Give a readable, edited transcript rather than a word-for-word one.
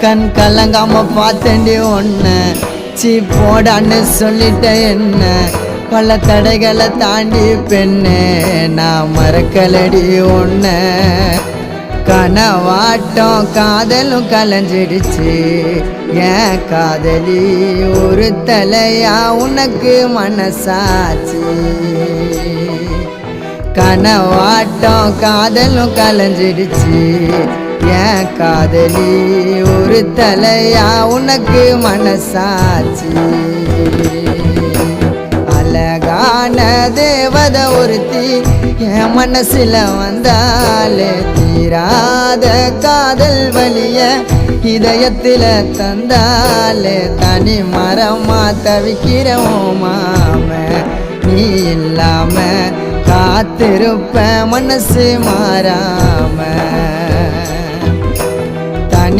கண் கலங்காம பார்த்தேண்டி ஒன்ன சீ போடான்னு சொல்லிட்ட என்ன பல தடைகளை தாண்டி பெண்ணே நான் மறக்கலடி ஒன்ன கனவாட்டம் காதலும் கலைஞ்சிடுச்சு ஏன் காதலி ஒரு தலையா உனக்கு மனசாச்சு கனவாட்டம் காதலும் கலைஞ்சிடுச்சு ஏன் காதலி ஒரு தலையா உனக்கு மனசாச்சு அழகான தேவத ஒருத்தி என் மனசுல வந்தாலே தீராத காதல் வலிய இதயத்துல தந்தாலே தனி மரமா தவிக்கிறோம் மாம நீ இல்லாம காத்திருப்ப மனசு மாறாம